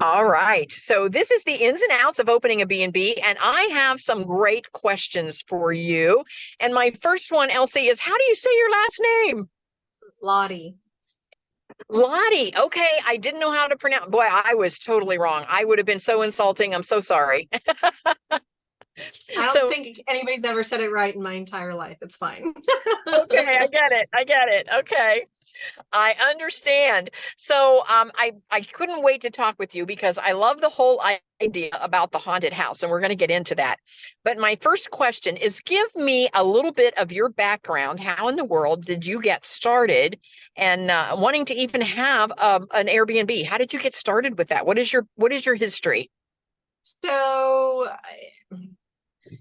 All right. So this is the ins and outs of opening a B&B, and I have some great questions for you. And my first one, Elsie, is how do you say your last name? Lottie. Lottie. Okay, I didn't know how to pronounce. Boy, I was totally wrong. I would have been so insulting. I'm so sorry. I don't So, think anybody's ever said it right in my entire life. It's fine. okay, I get it. I get it. Okay. I understand. So I couldn't wait to talk with you because I love the whole idea about the haunted house, and we're going to get into that. But my first question is give me a little bit of your background. How in the world did you get started and wanting to even have an Airbnb? How did you get started with that? What is your history? So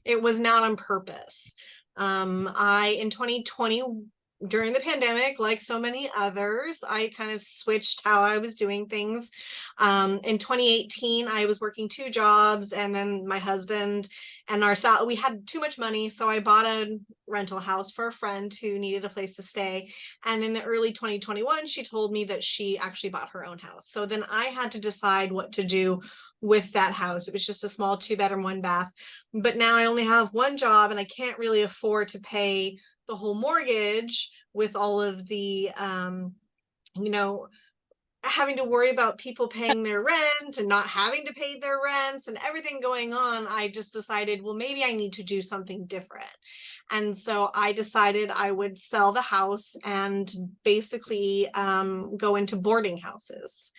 it was not on purpose. I in 2020 during the pandemic, like so many others, I kind of switched how I was doing things. In 2018, I was working two jobs, and then my husband and we had too much money, so I bought a rental house for a friend who needed a place to stay. And in the early 2021, she told me that she actually bought her own house. So then I had to decide what to do with that house. It was just a small two-bedroom, one bath, but now I only have one job and I can't really afford to pay the whole mortgage with all of the you know having to worry about people paying their rent and not having to pay their rents and everything going on. I just decided, well, maybe I need to do something different. And so I decided I would sell the house and basically go into boarding houses.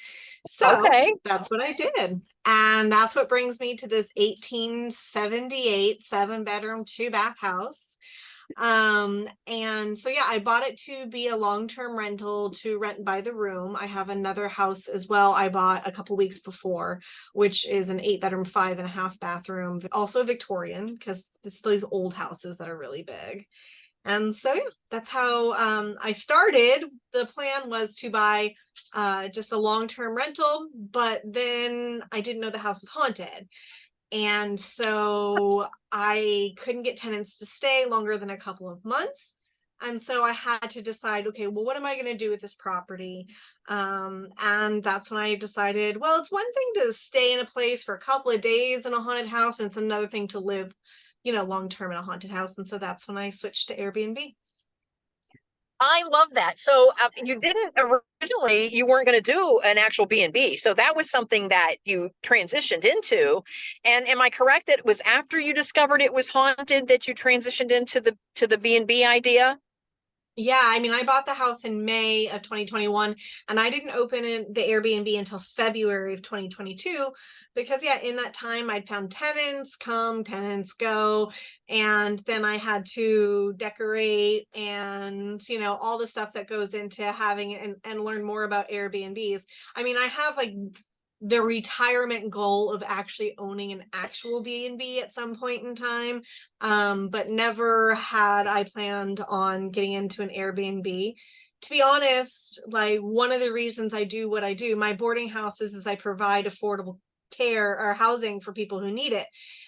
So Okay. that's what I did. And that's what brings me to this 1878 7-bedroom, two bath house. And so yeah, I bought it to be a long-term rental to rent by the room. I have another house as well I bought a couple weeks before, which is an 8-bedroom, 5.5 bathroom, also Victorian, because it's these old houses that are really big. And so yeah, that's how I started. The plan was to buy just a long-term rental, but then I didn't know the house was haunted. And so I couldn't get tenants to stay longer than a couple of months. And so I had to decide, okay, well, what am I going to do with this property? And that's when I decided, well, it's one thing to stay in a place for a couple of days in a haunted house, and it's another thing to live, long term in a haunted house. And so that's when I switched to Airbnb. I love that. So you didn't originally, you weren't going to do an actual B&B. So that was something that you transitioned into. And am I correct that it was after you discovered it was haunted that you transitioned into the B&B idea? Yeah, I mean, I bought the house in May of 2021, and I didn't open the Airbnb until February of 2022 because, yeah, in that time I'd found tenants come, tenants go, and then I had to decorate and, all the stuff that goes into having it and learn more about Airbnbs. I mean, I have like the retirement goal of actually owning an actual B&B at some point in time, but never had I planned on getting into an Airbnb. To be honest, like one of the reasons I do what I do, my boarding houses, is I provide affordable care or housing for people who need it.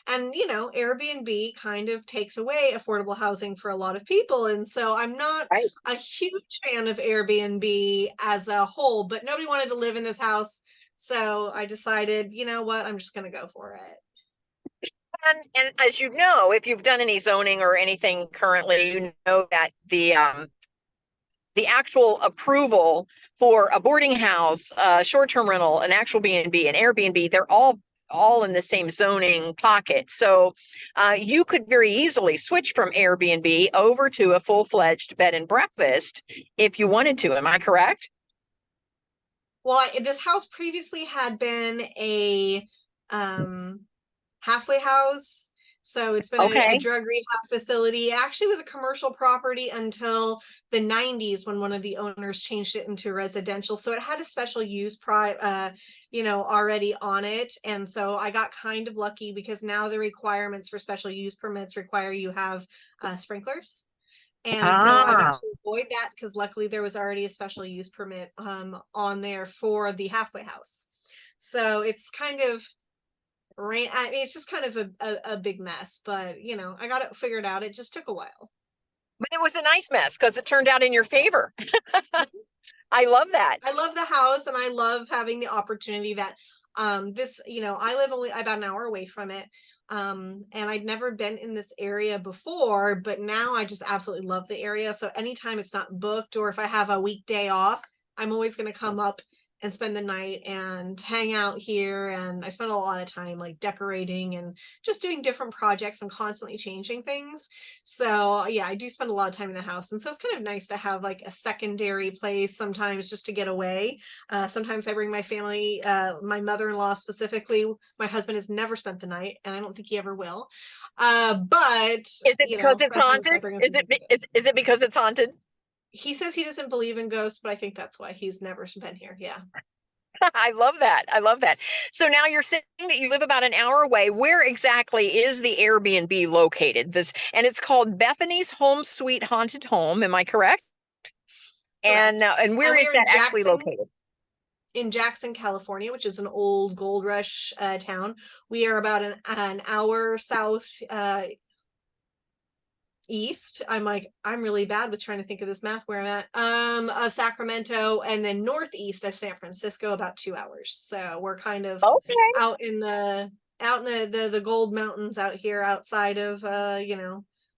And, Airbnb kind of takes away affordable housing for a lot of people. And so I'm not Right. a huge fan of Airbnb as a whole, but nobody wanted to live in this house. So I decided, you know what, I'm just going to go for it. And as you know, if you've done any zoning or anything currently, you know that the actual approval for a boarding house, short-term rental, an actual B&B, an Airbnb, they're all in the same zoning pocket. So you could very easily switch from Airbnb over to a full-fledged bed and breakfast if you wanted to. Am I correct? Well, this house previously had been a um, halfway house. So it's been a Okay. drug rehab facility. It actually was a commercial property until the 90s when one of the owners changed it into residential. So it had a special use already on it. And so I got kind of lucky because now the requirements for special use permits require you have sprinklers. And so I got Ah, to avoid that because luckily there was already a special use permit on there for the halfway house. So it's kind of I mean, it's just kind of a big mess, but I got it figured out. It just took a while. but it was a nice mess because it turned out in your favor. I love that. I love the house and I love having the opportunity that This, I live only about an hour away from it. And I'd never been in this area before, but now I just absolutely love the area. So anytime it's not booked, or if I have a weekday off, I'm always going to come up and spend the night and hang out here. And I spend a lot of time like decorating and just doing different projects. I'm constantly changing things. So yeah, I do spend a lot of time in the house. And so it's kind of nice to have like a secondary place sometimes just to get away. Sometimes I bring my family, my mother-in-law specifically. My husband has never spent the night, and I don't think he ever will. But Is it because it's sometimes I haunted? bring him Is to it visit. is it because it's haunted? He says he doesn't believe in ghosts, but I think that's why he's never been here. Yeah. I love that. I love that. So now you're saying that you live about an hour away. Where exactly is the Airbnb located? This, and it's called Bethany's Home Sweet Haunted Home. Am I correct? And Correct. now, and where And we is are that actually located? in Jackson, California, which is an old gold rush town. We are about an hour south east. I'm really bad with trying to think of this math where I'm at. Of Sacramento, and then northeast of San Francisco, about 2 hours. So we're kind of Okay. out in the gold mountains out here outside of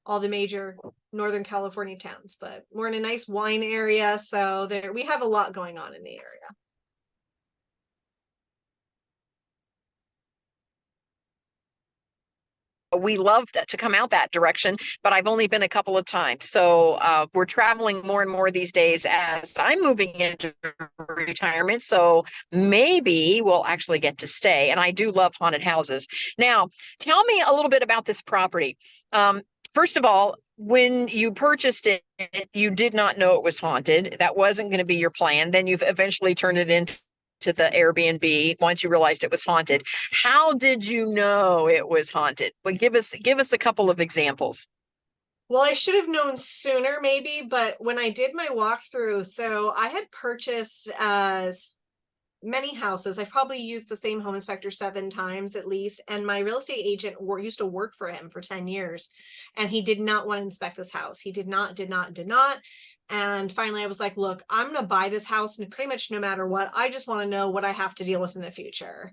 all the major Northern California towns. But we're in a nice wine area, so there we have a lot going on in the area. We love that to come out that direction, but I've only been a couple of times. So we're traveling more and more these days as I'm moving into retirement. So maybe we'll actually get to stay. And I do love haunted houses. Now, tell me a little bit about this property. First of all, when you purchased it, you did not know it was haunted. That wasn't going to be your plan. Then you've eventually turned it into the Airbnb once you realized it was haunted. How did you know it was haunted? Well, give us a couple of examples. Well, I should have known sooner, maybe, but when I did my walkthrough, so I had purchased many houses. I've probably used the same home inspector 7 times at least, and my real estate agent used to work for him for 10 years, and he did not want to inspect this house. He did not. And finally, I was like, look, I'm going to buy this house, and pretty much no matter what, I just want to know what I have to deal with in the future.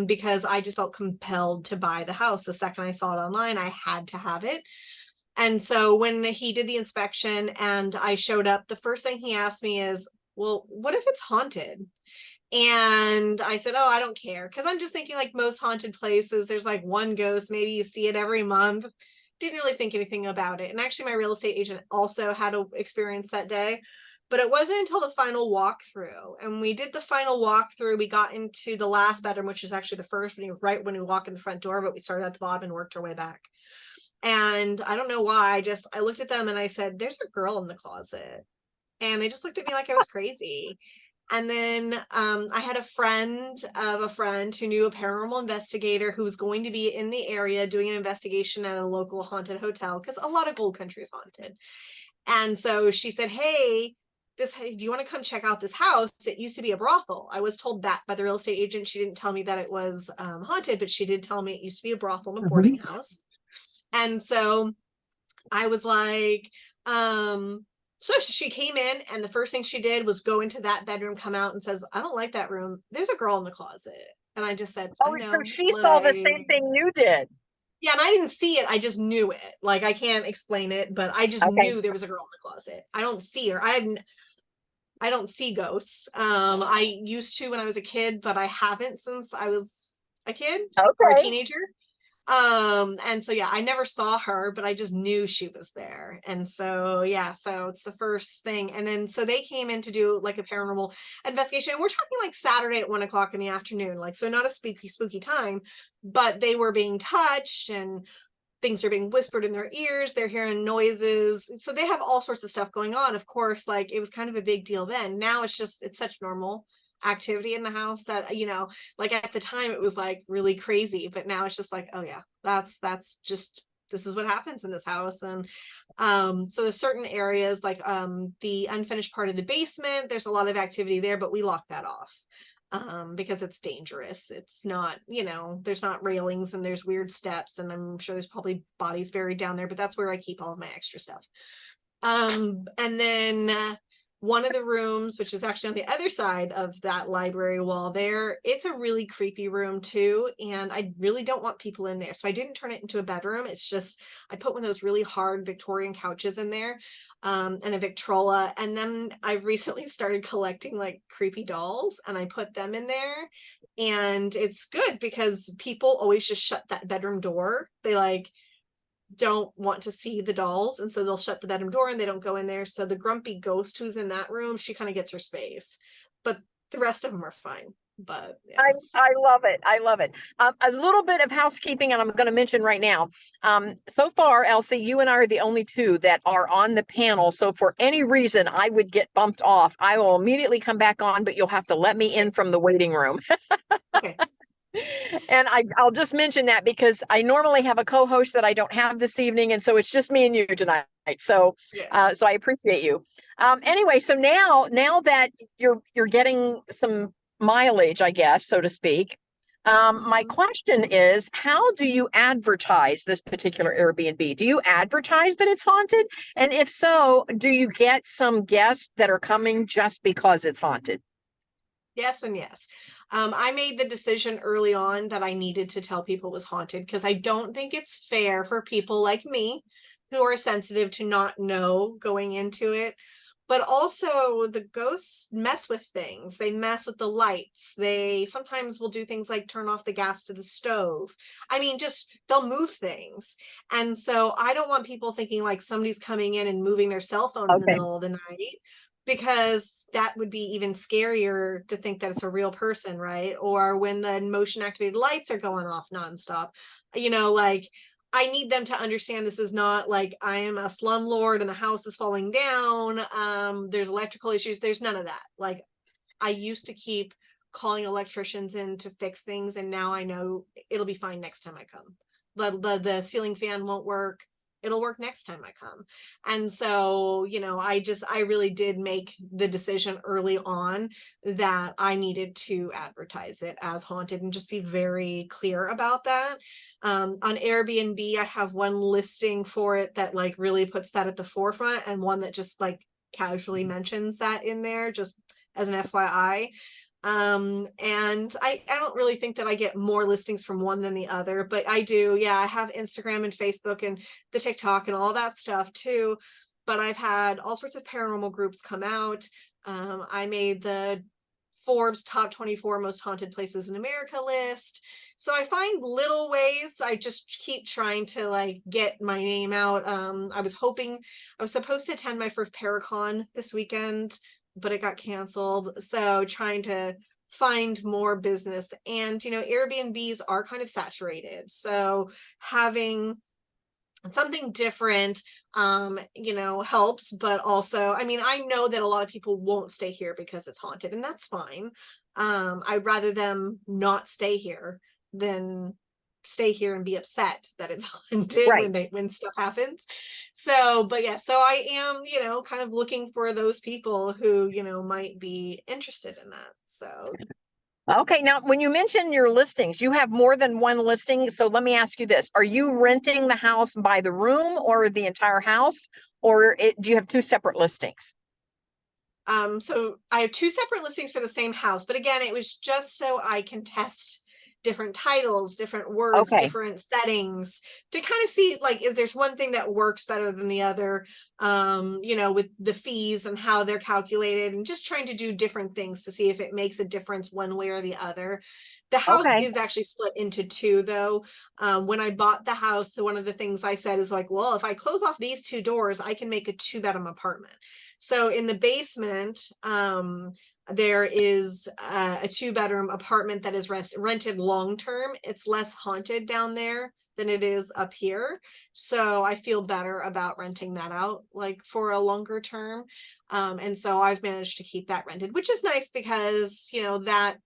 Because I just felt compelled to buy the house. The second I saw it online, I had to have it. And so when he did the inspection and I showed up, the first thing he asked me is, well, what if it's haunted? And I said, oh, I don't care. Cause I'm just thinking like most haunted places, there's like one ghost, maybe you see it every month. Didn't really think anything about it. And actually my real estate agent also had an experience that day. But it wasn't until the final walkthrough. And we did the final walkthrough. We got into the last bedroom, which is actually the first right when we walk in the front door, but we started at the bottom and worked our way back. And I don't know why, I looked at them and I said, there's a girl in the closet. And they just looked at me like I was crazy. And then I had a friend of a friend who knew a paranormal investigator who was going to be in the area doing an investigation at a local haunted hotel, because a lot of Gold Country is haunted. And so she said, hey, do you want to come check out this house? It used to be a brothel. I was told that by the real estate agent. She didn't tell me that it was haunted, but she did tell me it used to be a brothel and a boarding house. And so I was like, so she came in, and the first thing she did was go into that bedroom, come out and says, I don't like that room. There's a girl in the closet. And I just said, Oh, I so know, she saw the same thing you did. yeah, and I didn't see it. I just knew it. Like I can't explain it, but I just Okay. knew there was a girl in the closet. I don't see her. I don't see ghosts. I used to when I was a kid, but I haven't since I was a kid or a Okay. teenager. And so yeah, I never saw her, but I just knew she was there. And so yeah, so it's the first thing. And then so they came in to do like a paranormal investigation. And we're talking like Saturday at 1 o'clock in the afternoon, like so not a spooky time, but they were being touched and things are being whispered in their ears, they're hearing noises, so they have all sorts of stuff going on. Of course, like it was kind of a big deal then. Now it's such normal activity in the house that like at the time it was like really crazy, but now it's just like, oh yeah, that's just, this is what happens in this house. And so there's certain areas like the unfinished part of the basement, there's a lot of activity there, but we lock that off because it's dangerous. It's not, there's not railings and there's weird steps, and I'm sure there's probably bodies buried down there, but that's where I keep all of my extra stuff. And then one of the rooms, which is actually on the other side of that library wall there, it's a really creepy room too. And I really don't want people in there. So I didn't turn it into a bedroom. It's just, I put one of those really hard Victorian couches in there, and a Victrola. And then I've recently started collecting like creepy dolls and I put them in there. And it's good because people always just shut that bedroom door. They like, don't want to see the dolls, and so they'll shut the bedroom door and they don't go in there. So the grumpy ghost who's in that room, she kind of gets her space, but the rest of them are fine. But yeah. I love it. I love it. A little bit of housekeeping, and I'm going to mention right now. So far, Elsie, you and I are the only two that are on the panel. So for any reason I would get bumped off, I will immediately come back on, but you'll have to let me in from the waiting room. Okay. And I'll just mention that because I normally have a co-host that I don't have this evening, and so it's just me and you tonight. So, Yeah. so I appreciate you. Anyway, so now that you're getting some mileage, I guess, so to speak. My question is, how do you advertise this particular Airbnb? Do you advertise that it's haunted? And if so, do you get some guests that are coming just because it's haunted? Yes and yes. I made the decision early on that I needed to tell people it was haunted because I don't think it's fair for people like me who are sensitive to not know going into it. But also, the ghosts mess with things. They mess with the lights. They sometimes will do things like turn off the gas to the stove. I mean, just they'll move things. And so I don't want people thinking like somebody's coming in and moving their cell phone in the Okay. middle of the night, because that would be even scarier to think that it's a real person, right? Or when the motion activated lights are going off nonstop, like I need them to understand this is not like I am a slumlord and the house is falling down. There's electrical issues. There's none of that. Like I used to keep calling electricians in to fix things, and now I know it'll be fine next time I come. The ceiling fan won't work. It'll work next time I come. And so, I really did make the decision early on that I needed to advertise it as haunted and just be very clear about that. On Airbnb, I have one listing for it that like really puts that at the forefront, and one that just like casually mentions that in there just as an FYI. And I don't really think that I get more listings from one than the other, but I do. Yeah, I have Instagram and Facebook and the TikTok and all that stuff too. But I've had all sorts of paranormal groups come out. I made the Forbes top 24 most haunted places in America list. So I find little ways. I just keep trying to like get my name out. I was supposed to attend my first Paracon this weekend, but it got canceled. So trying to find more business, and Airbnbs are kind of saturated. So having something different helps. But also, I mean, I know that a lot of people won't stay here because it's haunted, and that's fine. I'd rather them not stay here than stay here and be upset that it's haunted Right. when stuff happens. So, but yeah, so I am, kind of looking for those people who, might be interested in that. So Okay, now when you mention your listings, you have more than one listing. So let me ask you this. Are you renting the house by the room or the entire house? Or do you have two separate listings? So I have two separate listings for the same house, but again, it was just so I can test different titles, different words, Okay. different settings to kind of see like, is there's one thing that works better than the other, with the fees and how they're calculated, and just trying to do different things to see if it makes a difference one way or the other. The house Okay. is actually split into two though. When I bought the house, so one of the things I said is like, well, if I close off these two doors, I can make a two-bedroom apartment. So in the basement, there is a two-bedroom apartment that is rented long-term. It's less haunted down there than it is up here. So I feel better about renting that out like for a longer term. And so I've managed to keep that rented, which is nice because, that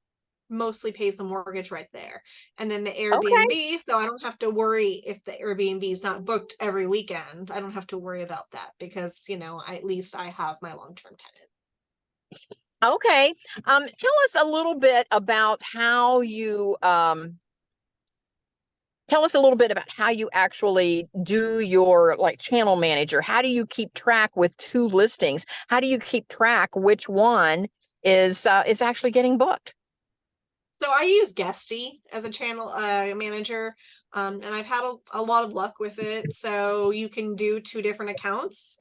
mostly pays the mortgage right there. And then the Okay. Airbnb, so I don't have to worry if the Airbnb is not booked every weekend. I don't have to worry about that because, at least I have my long-term tenant. Okay. Tell us a little bit about how you tell us a little bit about how you actually do your like channel manager. How do you keep track with two listings? How do you keep track which one is actually getting booked? So I use Guesty as a channel manager, and I've had a lot of luck with it. So you can do two different accounts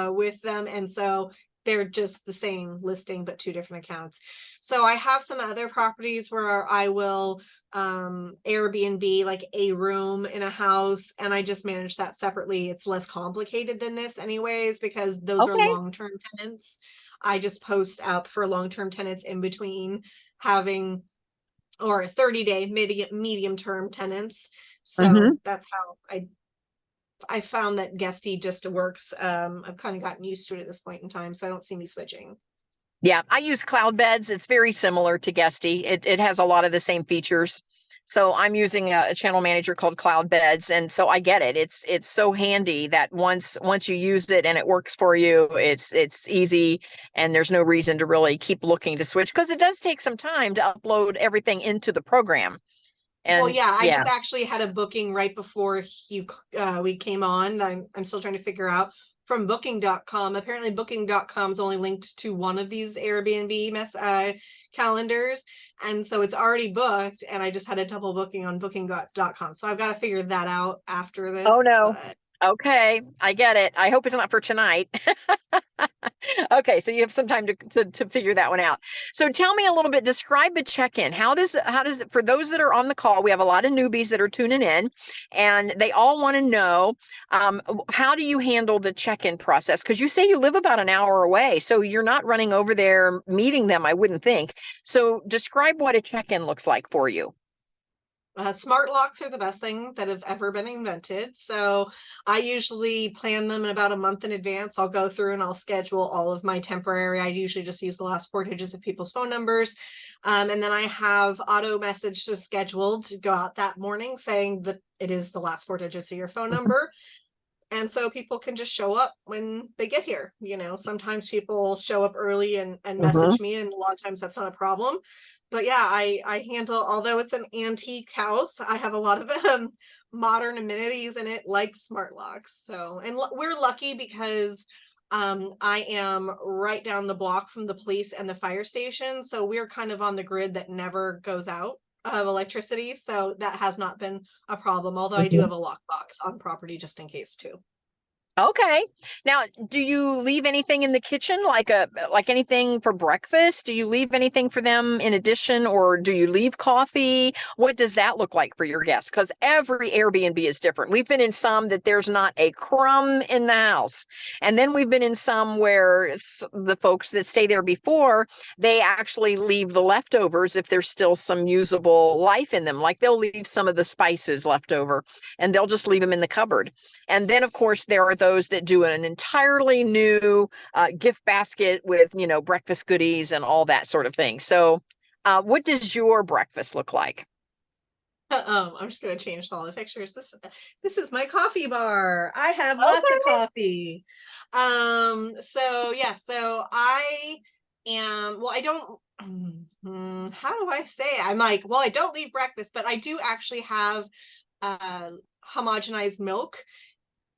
with them, and so they're just the same listing but two different accounts. So I have some other properties where I will Airbnb like a room in a house, and I just manage that separately. It's less complicated than this, anyways, because those are Okay. long-term tenants. I just post up for long-term tenants in between having or 30-day medium term tenants. Hmm. So that's how I found that Guesty just works. I've kind of gotten used to it at this point in time, so I don't see me switching. Yeah, I use cloud beds. It's very similar to Guesty. It has a lot of the same features. So I'm using a channel manager called Cloud Beds, and so I get it. It's so handy that once you use it and it works for you, it's easy, and there's no reason to really keep looking to switch because it does take some time to upload everything into the program. Well, And yeah, I yeah, just actually had a booking right before we came on. I'm still trying to figure out from booking.com. Apparently booking.com is only linked to one of these Airbnb calendars, and so it's already booked, and I just had a double booking on booking.com. So I've got to figure that out after oh this, no. but Okay, I get it. I hope it's not for tonight. Okay, so you have some time to figure that one out. So tell me a little bit, describe a check-in. How does it, for those that are on the call, we have a lot of newbies that are tuning in and they all want to know how do you handle the check-in process? Because you say you live about an hour away, so you're not running over there meeting them, I wouldn't think. So describe what a check-in looks like for you. Smart locks are the best thing that have ever been invented. So I usually plan them in about a month in advance. I'll go through and I'll schedule all of my temporary. I usually just use the last four digits of people's phone numbers. And then I have auto messages scheduled to go out that morning saying that it is the last four digits of your phone number. And so people can just show up when they get here. Sometimes people show up early and Mm-hmm. message me, and a lot of times that's not a problem. But yeah, I handle, although it's an antique house, I have a lot of modern amenities in it, like smart locks. So, and we're lucky because I am right down the block from the police and the fire station. So we're kind of on the grid that never goes out of electricity. So that has not been a problem, although I do have a lockbox on property just in case too. Okay. Now, do you leave anything in the kitchen, like anything for breakfast? Do you leave anything for them in addition, or do you leave coffee? What does that look like for your guests? Because every Airbnb is different. We've been in some that there's not a crumb in the house, and then we've been in some where the folks that stay there before, they actually leave the leftovers if there's still some usable life in them. Like they'll leave some of the spices left over, and they'll just leave them in the cupboard. And then, of course, there are those that do an entirely new gift basket with, breakfast goodies and all that sort of thing. So, what does your breakfast look like? I'm just gonna change all the pictures. This is my coffee bar. I have lots of Okay. coffee. So yeah, so I am, well, I don't, how do I say it? I'm like, well, I don't leave breakfast, but I do actually have uh homogenized milk,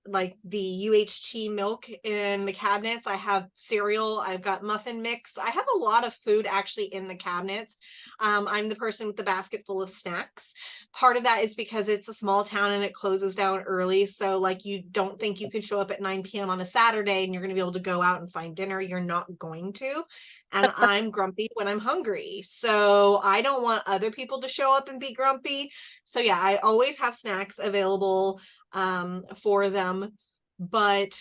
like the UHT milk in the cabinets. I have cereal. I've got muffin mix. I have a lot of food actually in the cabinets. I'm the person with the basket full of snacks. Part of that is because it's a small town and it closes down early. So, like, you don't think you can show up at 9 p.m. on a Saturday and you're going to be able to go out and find dinner. You're not going to. And I'm grumpy when I'm hungry. So, I don't want other people to show up and be grumpy. So, yeah, I always have snacks available for them, but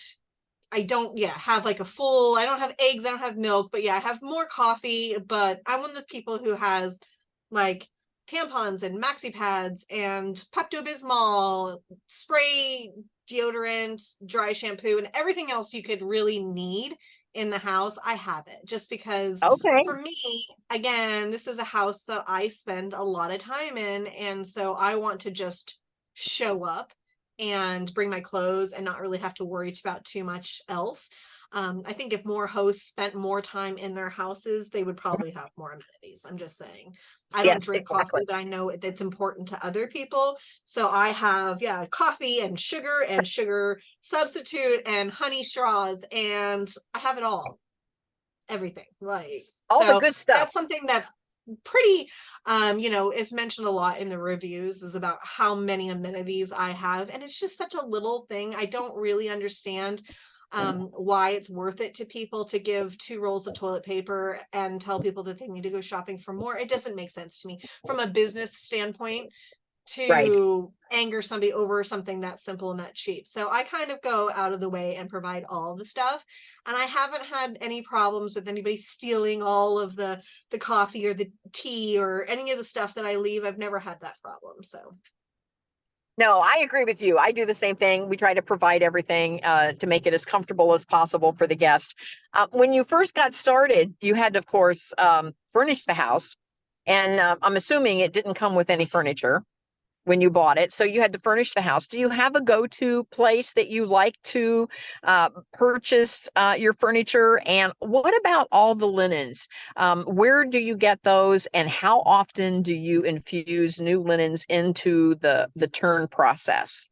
I don't, yeah, have like a full, I don't have eggs, I don't have milk, but yeah, I have more coffee. But I'm one of those people who has like tampons and maxi pads and Pepto-Bismol, spray deodorant, dry shampoo, and everything else you could really need in the house. I have it just because Okay. for me, again, this is a house that I spend a lot of time in, and so I want to just show up and bring my clothes and not really have to worry about too much else. I think if more hosts spent more time in their houses, they would probably have more amenities. I'm just saying. I don't Yes, drink exactly. coffee, but I know that's important to other people. So I have, yeah, coffee and sugar substitute and honey straws, and I have it all, everything. Like, All the so good stuff. that's something that's pretty, it's mentioned a lot in the reviews is about how many amenities I have, and it's just such a little thing. I don't really understand why it's worth it to people to give 2 rolls of toilet paper and tell people that they need to go shopping for more. It doesn't make sense to me from a business standpoint Right. to anger somebody over something that simple and that cheap. So I kind of go out of the way and provide all the stuff. And I haven't had any problems with anybody stealing all of the coffee or the tea or any of the stuff that I leave. I've never had that problem. So No, I agree with you. I do the same thing. We try to provide everything to make it as comfortable as possible for the guest. When you first got started, you had to, of course, furnish the house. And I'm assuming it didn't come with any furniture when you bought it. So you had to furnish the house. Do you have a go-to place that you like to purchase your furniture? And what about all the linens? Where do you get those? And how often do you infuse new linens into the turn process?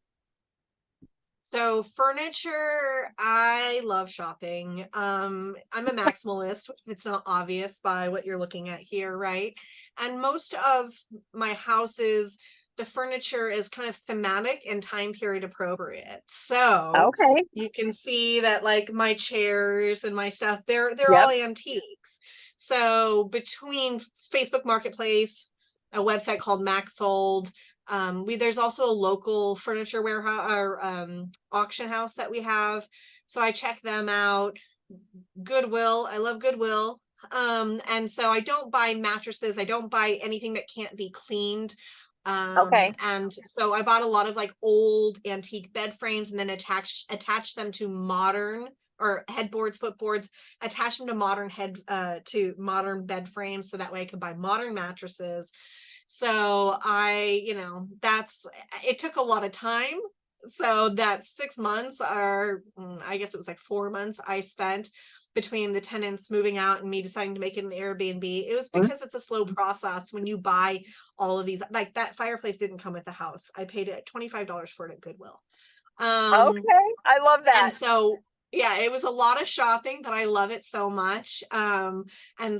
So furniture, I love shopping. I'm a maximalist, if it's not obvious by what you're looking at here, right? And most of my houses, the furniture is kind of thematic and time period appropriate. So Okay. you can see that like my chairs and my stuff, they're all Yep. antiques. So between Facebook Marketplace, a website called Maxsold, there's also a local furniture warehouse or auction house that we have. So I check them out. Goodwill, I love Goodwill. And so I don't buy mattresses. I don't buy anything that can't be cleaned. Okay. And so I bought a lot of like old antique bed frames and then attach them to modern or headboards, footboards, attach them to modern bed frames so that way I could buy modern mattresses. So that's it took a lot of time. So that 6 months or I guess it was like 4 months I spent between the tenants moving out and me deciding to make it an Airbnb. It was Mm. because it's a slow process when you buy all of these. Like that fireplace didn't come with the house. I paid it $25 for it at Goodwill. Um, Okay. I love and that. so yeah, it was a lot of shopping, but I love it so much. And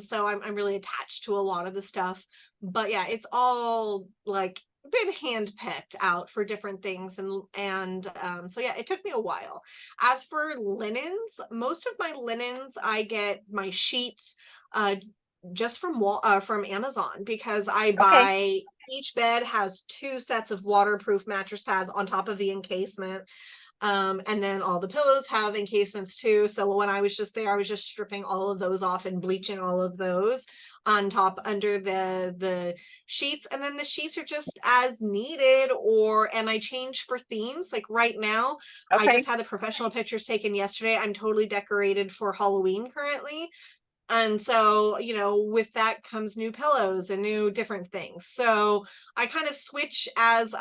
so I'm really attached to a lot of the stuff. But yeah, it's all like been hand picked out for different things, and so yeah, it took me a while. As for linens, most of my linens I get my sheets just from Amazon because I Okay. buy each bed has 2 sets of waterproof mattress pads on top of the encasement. And then all the pillows have encasements too. So when I was just there, I was just stripping all of those off and bleaching all of those on top under the sheets. And then the sheets are just as needed and I change for themes. Like right now, I Okay. just had the professional pictures taken yesterday. I'm totally decorated for Halloween currently. And so, with that comes new pillows and new different things. So I kind of switch as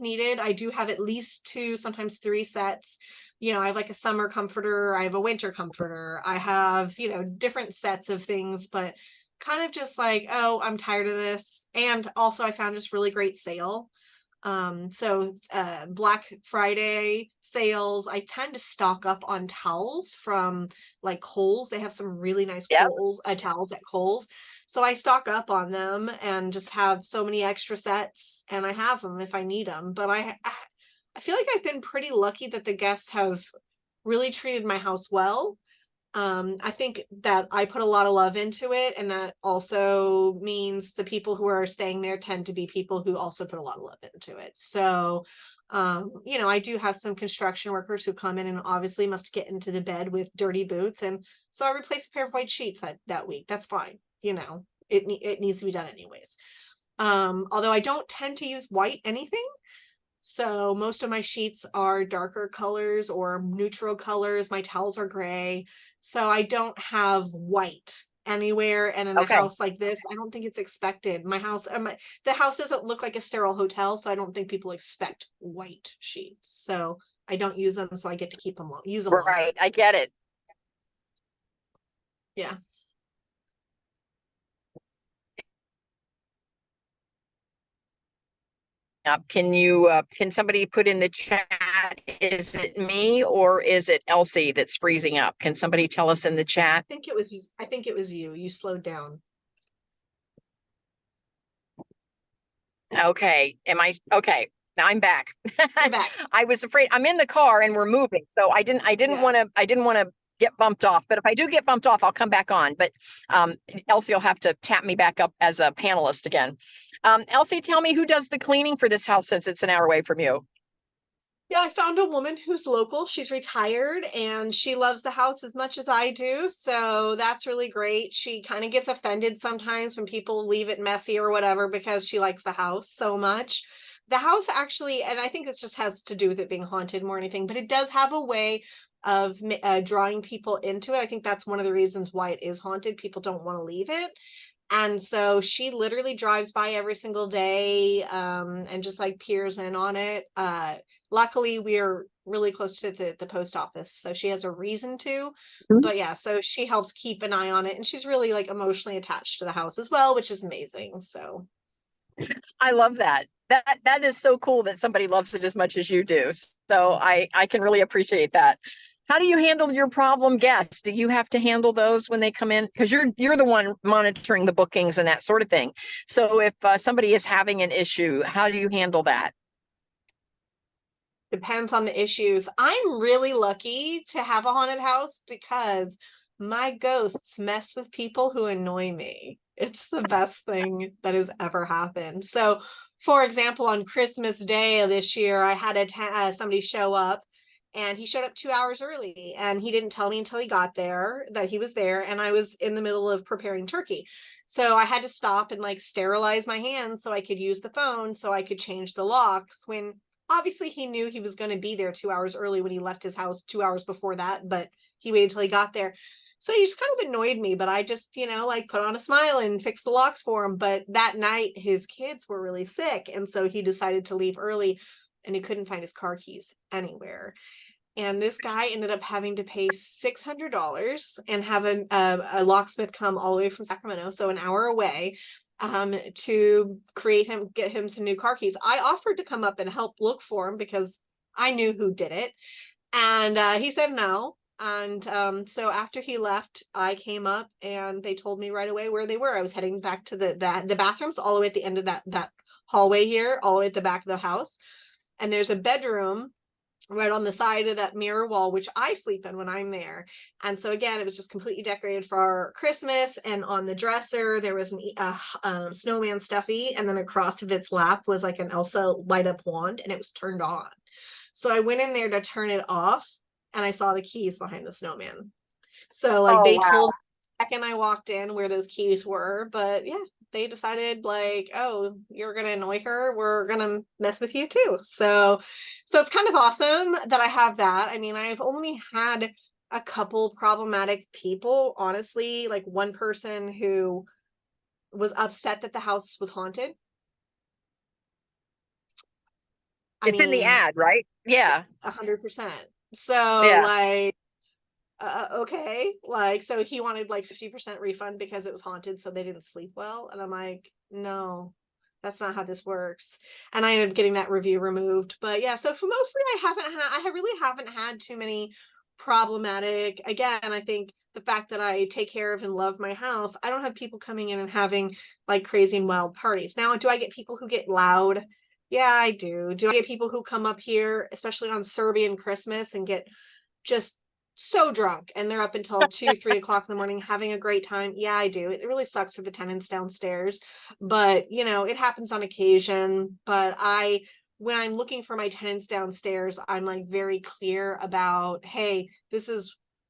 needed. I do have at least 2, sometimes 3 sets. I have like a summer comforter, I have a winter comforter, I have, different sets of things, but kind of just like, oh, I'm tired of this. And also I found this really great sale. Black Friday sales, I tend to stock up on towels from like Kohl's. They have some really nice Yep. Kohl's towels at Kohl's. So I stock up on them and just have so many extra sets and I have them if I need them. But I feel like I've been pretty lucky that the guests have really treated my house well. I think that I put a lot of love into it, and that also means the people who are staying there tend to be people who also put a lot of love into it. So, I do have some construction workers who come in and obviously must get into the bed with dirty boots, and so I replace a pair of white sheets that week. That's fine. It needs to be done anyways. Although I don't tend to use white anything. So most of my sheets are darker colors or neutral colors. My towels are gray. So I don't have white anywhere. And in a Okay. house like this, I don't think it's expected. The house doesn't look like a sterile hotel, so I don't think people expect white sheets. So I don't use them, so I get to use them longer. Right. I get it. Yeah. Can somebody put in the chat, is it me or is it Elsie that's freezing up? Can somebody tell us in the chat? I think it was you. You slowed down. Okay. Okay. Now I'm back. You're back. I was afraid. I'm in the car and we're moving. So I didn't Yeah. want to get bumped off. But if I do get bumped off, I'll come back on. But Elsie will have to tap me back up as a panelist again. Elsie, tell me who does the cleaning for this house since it's an hour away from you. Yeah, I found a woman who's local. She's retired and she loves the house as much as I do. So that's really great. She kind of gets offended sometimes when people leave it messy or whatever because she likes the house so much. The house actually, and I think this just has to do with it being haunted more than anything, but it does have a way of drawing people into it. I think that's one of the reasons why it is haunted. People don't want to leave it. And so she literally drives by every single day, and just like peers in on it. Luckily, we're really close to the post office, so she has a reason to. But yeah, so she helps keep an eye on it, and she's really like emotionally attached to the house as well, which is amazing. So I love that. That is so cool that somebody loves it as much as you do. So I can really appreciate that. How do you handle your problem guests? Do you have to handle those when they come in? Because you're the one monitoring the bookings and that sort of thing. So if somebody is having an issue, how do you handle that? depends on the issues. I'm really lucky to have a haunted house because my ghosts mess with people who annoy me. It's the best thing that has ever happened. So, for example, on Christmas Day this year, I had somebody show up, and he showed up 2 hours early, and he didn't tell me until he got there that he was there, and I was in the middle of preparing turkey. So I had to stop and like sterilize my hands so I could use the phone so I could change the locks when obviously he knew he was going to be there 2 hours early when he left his house 2 hours before that, but he waited till he got there. So he just kind of annoyed me, but I just, like put on a smile and fixed the locks for him. But that night his kids were really sick. And so he decided to leave early and he couldn't find his car keys anywhere. And this guy ended up having to pay $600 and have a locksmith come all the way from Sacramento, so an hour away, to get him some new car keys. I offered to come up and help look for him because I knew who did it. And he said no. And so after he left, I came up and they told me right away where they were. I was heading back to the bathrooms all the way at the end of that hallway here, all the way at the back of the house. And there's a bedroom right on the side of that mirror wall, which I sleep in when I'm there. And so again, it was just completely decorated for Christmas. And on the dresser, there was a snowman stuffy. And then across of its lap was like an Elsa light up wand, and it was turned on. So I went in there to turn it off, and I saw the keys behind the snowman. So like Oh, they wow. told me the second I walked in where those keys were, but yeah, they decided like, oh, you're gonna annoy her, we're gonna mess with you too. So it's kind of awesome that I have that. I mean, I've only had a couple problematic people, honestly, like one person who was upset that the house was haunted. I It's in the mean, ad, right? Yeah. 100%. So Yeah. like okay, like so he wanted like 50% refund because it was haunted, so they didn't sleep well, and I'm like, no, that's not how this works. And I ended up getting that review removed. But yeah, so for mostly I really haven't had too many problematic. Again, I think the fact that I take care of and love my house, I don't have people coming in and having like crazy and wild parties. Now, do I get people who get loud? Yeah, I do. Do I get people who come up here, especially on Serbian Christmas, and get just so drunk and they're up until 2, 3 o'clock in the morning having a great time? Yeah, I do. It really sucks for the tenants downstairs, but it happens on occasion. But when I'm looking for my tenants downstairs, I'm like very clear about, hey,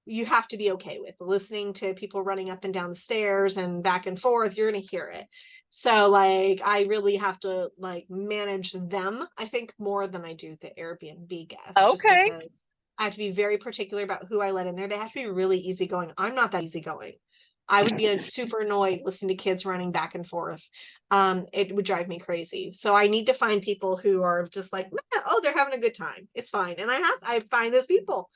you have to be okay with listening to people running up and down the stairs and back and forth. You're going to hear it. So like I really have to like manage them, I think, more than I do the Airbnb guests, just Okay. because I have to be very particular about who I let in there. They have to be really easygoing. I'm not that easygoing. I would be super annoyed listening to kids running back and forth. It would drive me crazy. So I need to find people who are just like, oh, they're having a good time. It's fine. And I find those people.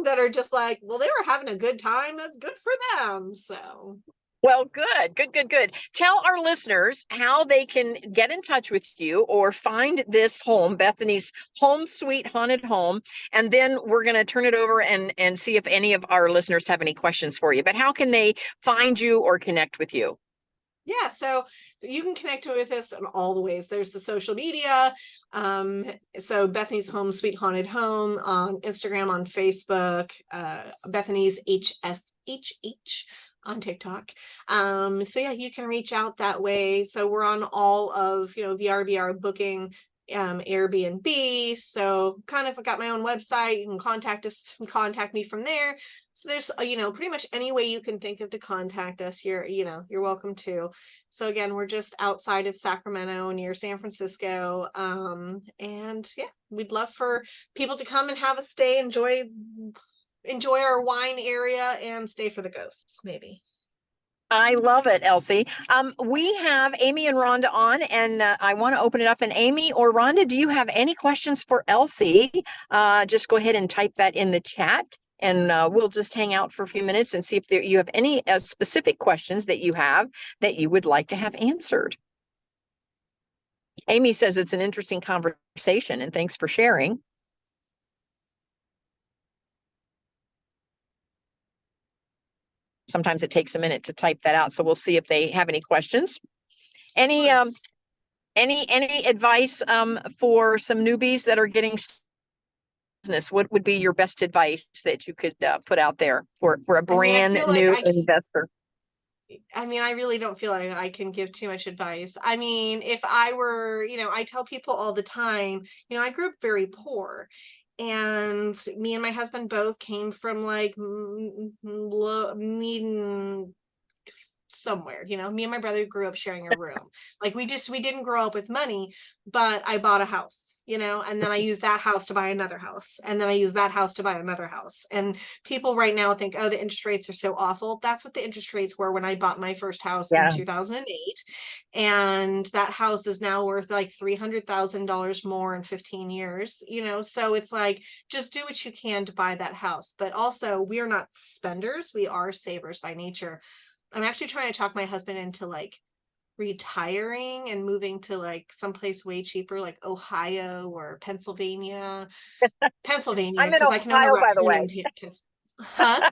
that are just like, well, they were having a good time. That's good for them. So Well, good, good, good, good. Tell our listeners how they can get in touch with you or find this home, Bethany's Home Sweet Haunted Home, and then we're going to turn it over and see if any of our listeners have any questions for you. But how can they find you or connect with you? yeah, so you can connect with us in all the ways. There's the social media. Um, so Bethany's Home Sweet Haunted Home on Instagram, on Facebook, Bethany's HSHH on TikTok. So yeah, you can reach out that way. So we're on all of, VRBR booking, Airbnb. So kind of got my own website. You can contact me from there. So there's, pretty much any way you can think of to contact us, you're welcome to. So again, we're just outside of Sacramento near San Francisco. And yeah, we'd love for people to come and have a stay, enjoy our wine area and stay for the ghosts, maybe. I love it, Elsie. We have Amy and Rhonda on, and I want to open it up. And Amy or Rhonda, do you have any questions for Elsie? Just go ahead and type that in the chat, and we'll just hang out for a few minutes and see if you have any specific questions that you have that you would like to have answered. Amy says it's an interesting conversation, and thanks for sharing. Sometimes it takes a minute to type that out, so we'll see if they have any questions. Any advice for some newbies that are getting business? What would be your best advice that you could put out there for a brand new investor? I really don't feel like I can give too much advice. I mean, if I were, I tell people all the time, I grew up very poor. And me and my husband both came from like median somewhere. Me and my brother grew up sharing a room. Like we didn't grow up with money, but I bought a house, and then I used that house to buy another house, and then I used that house to buy another house. And people right now think, oh, the interest rates are so awful. That's what the interest rates were when I bought my first house in 2008. And that house is now worth like $300,000 more in 15 years, so it's like, just do what you can to buy that house. But also, we are not spenders, we are savers by nature. I'm actually trying to talk my husband into like retiring and moving to like someplace way cheaper, like Ohio or Pennsylvania. I'm in Because I can own a Ohio, by the raccoon way. in Huh?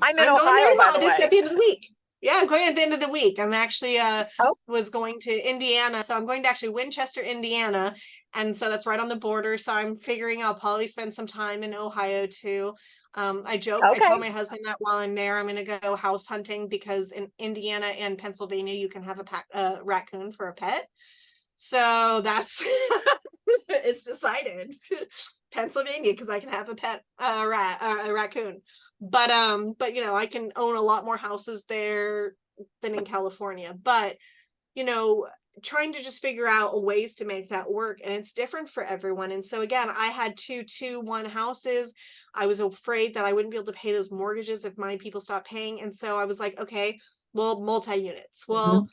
I'm in I'm going there Ohio, by tomorrow, the just way. at the end of the week. Yeah, I'm going at the end of the week. I'm actually Oh, was going to Indiana, so I'm going to actually Winchester, Indiana, and so that's right on the border. So I'm figuring I'll probably spend some time in Ohio too. I joke, I tell okay. my husband that while I'm there, I'm going to go house hunting because in Indiana and Pennsylvania you can have a raccoon for a pet. So that's it's decided. Pennsylvania because I can have a pet a raccoon. But I can own a lot more houses there than in California. But you know, trying to just figure out ways to make that work, and it's different for everyone. And so again, I had one houses. I was afraid that I wouldn't be able to pay those mortgages if my people stopped paying, and so I was like, okay, well, multi-units. Well,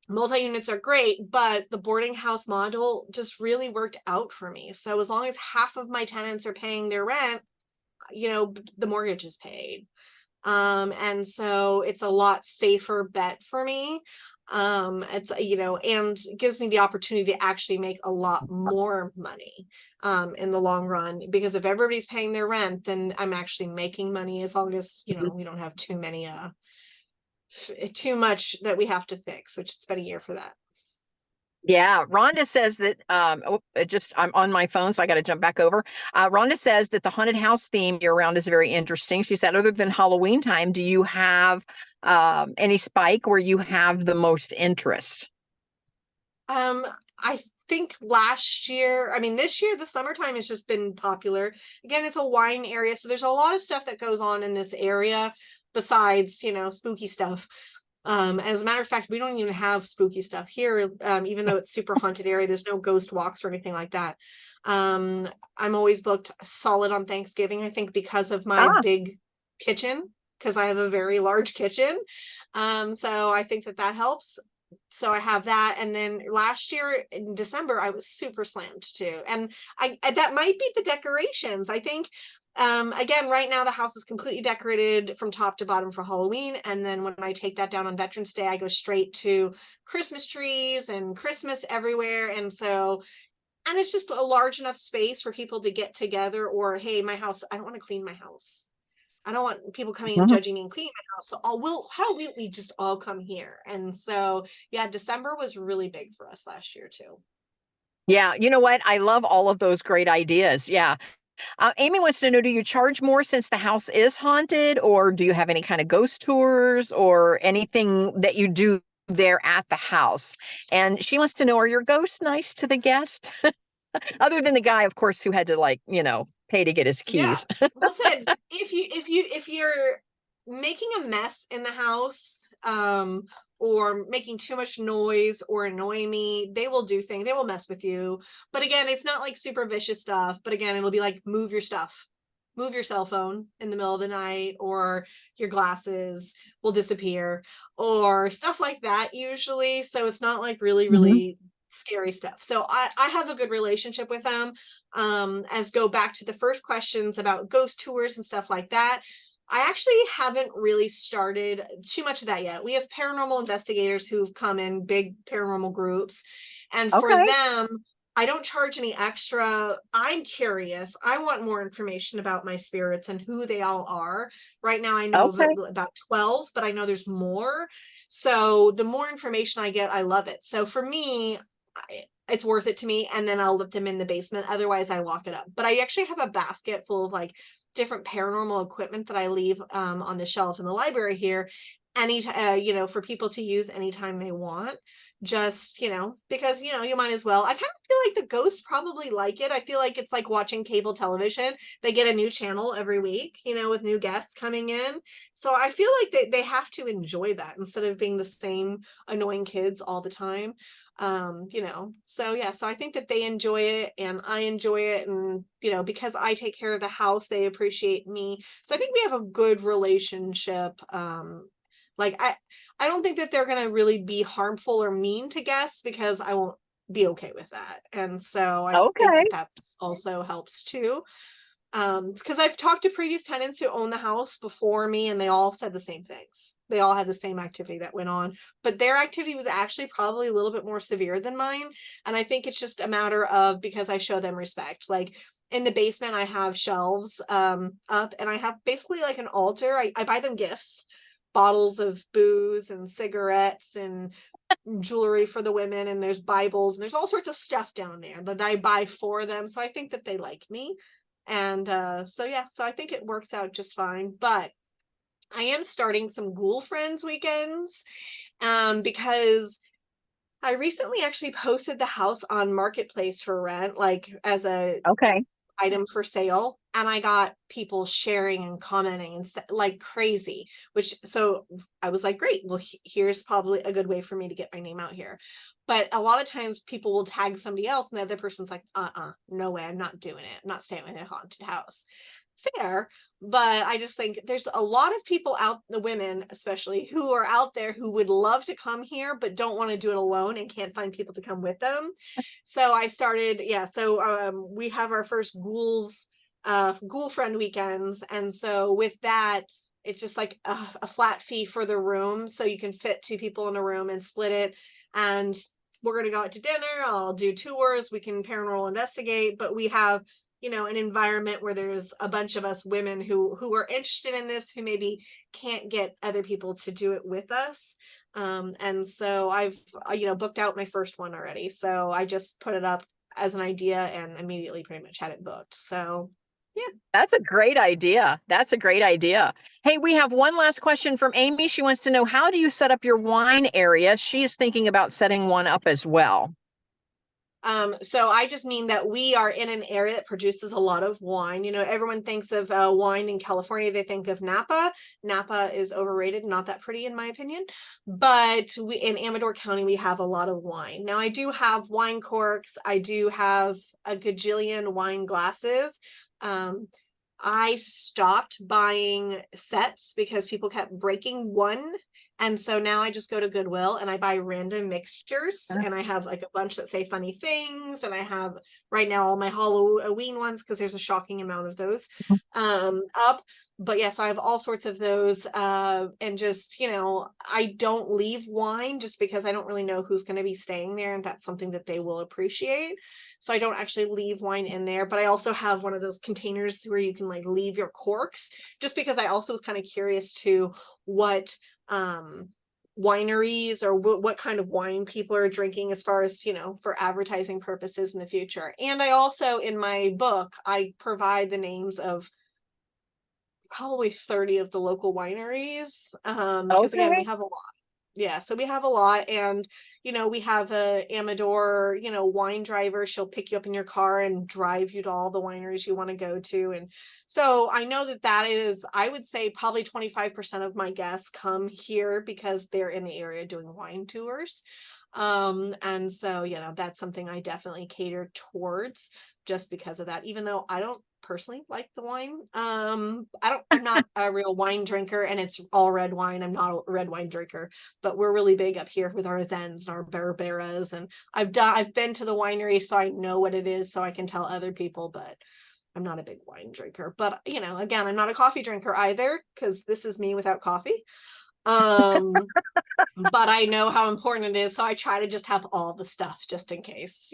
multi-units are great, but the boarding house model just really worked out for me. So as long as half of my tenants are paying their rent, the mortgage is paid. And so it's a lot safer bet for me. It's, and gives me the opportunity to actually make a lot more money, in the long run, because if everybody's paying their rent, then I'm actually making money, as long as, we don't have too much that we have to fix, which it's been a year for that. Yeah, Rhonda says that I'm on my phone, so I got to jump back over. Rhonda says that the haunted house theme year round is very interesting. She said, other than Halloween time, do you have any spike where you have the most interest? I think last year, I mean, this year, the summertime has just been popular. Again, it's a wine area, so there's a lot of stuff that goes on in this area besides, spooky stuff. As a matter of fact, we don't even have spooky stuff here, even though it's super haunted area. There's no ghost walks or anything like that. I'm always booked solid on Thanksgiving, I think, because of my big kitchen, because I have a very large kitchen. So I think that helps. So I have that. And then last year in December, I was super slammed too. And that might be the decorations. I think Again, right now the house is completely decorated from top to bottom for Halloween. And then when I take that down on Veterans Day, I go straight to Christmas trees and Christmas everywhere. And it's just a large enough space for people to get together, or, hey, my house, I don't want to clean my house. I don't want people coming and Mhm. judging me and cleaning my house. So how about we just all come here? And so, yeah, December was really big for us last year too. Yeah, you know what? I love all of those great ideas. Yeah. Amy wants to know, do you charge more since the house is haunted, or do you have any kind of ghost tours or anything that you do there at the house? And she wants to know, are your ghosts nice to the guest? Other than the guy, of course, who had to pay to get his Yeah. keys. Listen, if you're making a mess in the house, or making too much noise or annoying me, they will do things. They will mess with you. But again, it's not like super vicious stuff. But again, it'll be like, move your stuff. Move your cell phone in the middle of the night, or your glasses will disappear, or stuff like that usually. So it's not like really, Mhm. really scary stuff. So I have a good relationship with them. As go back to the first questions about ghost tours and stuff like that, I actually haven't really started too much of that yet. We have paranormal investigators who've come in big paranormal groups, and for Okay. them, I don't charge any extra. I'm curious. I want more information about my spirits and who they all are. Right now, I know of Okay. about 12, but I know there's more. So the more information I get, I love it. So for me, it's worth it to me, and then I'll let them in the basement. Otherwise, I lock it up. But I actually have a basket full of like different paranormal equipment that I leave on the shelf in the library here, for people to use anytime they want. Just because you might as well. I kind of feel like the ghosts probably like it. I feel like it's like watching cable television. They get a new channel every week, with new guests coming in. So I feel like they have to enjoy that instead of being the same annoying kids all the time. So yeah, so I think that they enjoy it and I enjoy it, and because I take care of the house, they appreciate me. So I think we have a good relationship. Like I don't think that they're gonna really be harmful or mean to guests, because I won't be okay with that. And so I think Okay. that that's also helps too. Because I've talked to previous tenants who own the house before me, and they all said the same things. They all had the same activity that went on, but their activity was actually probably a little bit more severe than mine. And I think it's just a matter of, because I show them respect. Like in the basement, I have shelves up, and I have basically like an altar. I buy them gifts, bottles of booze and cigarettes and jewelry for the women, and there's Bibles, and there's all sorts of stuff down there that I buy for them. So I think that they like me. And so yeah, so I think it works out just fine. But I am starting some Ghoul Friends weekends, because I recently actually posted the house on Marketplace for rent, like as a Okay. item for sale, and I got people sharing and commenting and like crazy, which so I was like, great, well, here's probably a good way for me to get my name out here. But a lot of times people will tag somebody else, and the other person's like, no way, I'm not doing it, I'm not staying in a haunted house. Fair. But I just think there's a lot of people out, the women especially, who are out there who would love to come here but don't want to do it alone and can't find people to come with them. So I started, yeah. So we have our first ghoul friend weekends, and so with that, it's just like a flat fee for the room, so you can fit two people in a room and split it. And we're gonna go out to dinner. I'll do tours. We can paranormal investigate, but we have an environment where there's a bunch of us women who are interested in this, who maybe can't get other people to do it with us. And so I've booked out my first one already. So I just put it up as an idea and immediately pretty much had it booked. So yeah. That's a great idea. That's a great idea. Hey, we have one last question from Amy. She wants to know, how do you set up your wine area? She is thinking about setting one up as well. So I just mean that we are in an area that produces a lot of wine. Everyone thinks of wine in California, they think of Napa. Napa is overrated, not that pretty in my opinion. But we in Amador County, we have a lot of wine. Now I do have wine corks. I do have a gajillion wine glasses. Um, I stopped buying sets because people kept breaking one And so now I just go to Goodwill and I buy random mixtures, Uh, and I have like a bunch that say funny things. And I have right now all my Halloween ones because there's a shocking amount of those up. But yes, I have all sorts of those. And just, I don't leave wine just because I don't really know who's going to be staying there. And that's something that they will appreciate. So I don't actually leave wine in there. But I also have one of those containers where you can like leave your corks, just because I also was kind of curious to what wineries or what kind of wine people are drinking as far as, for advertising purposes in the future. And I also, in my book, I provide the names of probably 30 of the local wineries, because again, we Okay. have a lot. Yeah, so we have a lot. And we have a Amador, wine driver. She'll pick you up in your car and drive you to all the wineries you want to go to. And so I know that is, I would say, probably 25% of my guests come here because they're in the area doing wine tours. And so, that's something I definitely cater towards just because of that, even though I don't personally like the wine. I'm not a real wine drinker, and it's all red wine. I'm not a red wine drinker, but we're really big up here with our Zens and our Barberas. And I've been to the winery, so I know what it is, so I can tell other people, but I'm not a big wine drinker. But, again, I'm not a coffee drinker either, because this is me without coffee. Um, but I know how important it is, so I try to just have all the stuff just in case.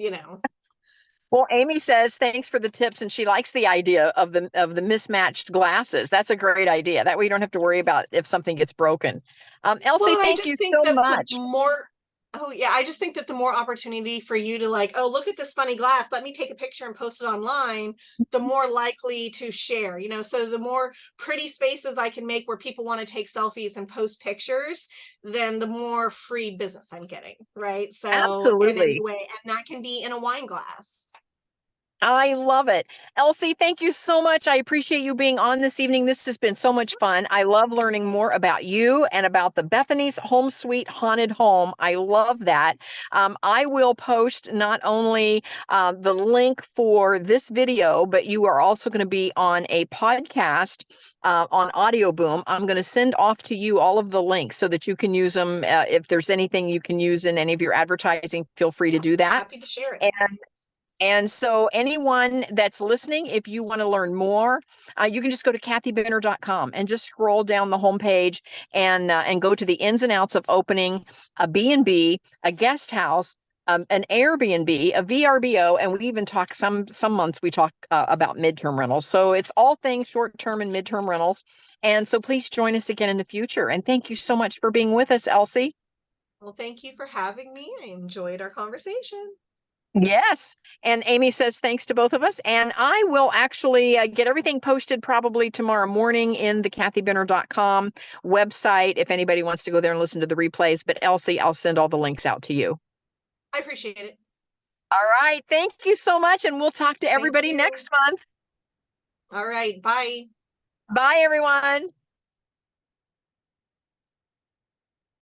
Well, Amy says thanks for the tips, and she likes the idea of the mismatched glasses. That's a great idea. That way you don't have to worry about if something gets broken. Well, Elsie, and I thank you just think so that the much. more, oh yeah, I just think that the more opportunity for you to like, oh, look at this funny glass, let me take a picture and post it online, the more likely to share. So the more pretty spaces I can make where people want to take selfies and post pictures, then the more free business I'm getting, right? So in any Absolutely. way, and that can be in a wine glass. I love it. Elsie, thank you so much. I appreciate you being on this evening. This has been so much fun. I love learning more about you and about the Bethany's Home Sweet Haunted Home. I love that. I will post not only the link for this video, but you are also going to be on a podcast on Audio Boom. I'm going to send off to you all of the links so that you can use them. If there's anything you can use in any of your advertising, feel free to Yeah, do that. happy to share it. And so anyone that's listening, if you want to learn more, you can just go to kathybenner.com and just scroll down the homepage and go to the ins and outs of opening a B&B, a guest house, an Airbnb, a VRBO, and we even talk some months we talk about midterm rentals. So it's all things short-term and midterm rentals. And so please join us again in the future. And thank you so much for being with us, Elsie. Well, thank you for having me. I enjoyed our conversation. Yes. And Amy says thanks to both of us. And I will actually get everything posted probably tomorrow morning in the kathybenner.com website if anybody wants to go there and listen to the replays. But Elsie, I'll send all the links out to you. I appreciate it. All right. Thank you so much. And we'll talk to Thank everybody you. next month. All right. Bye. Bye, everyone.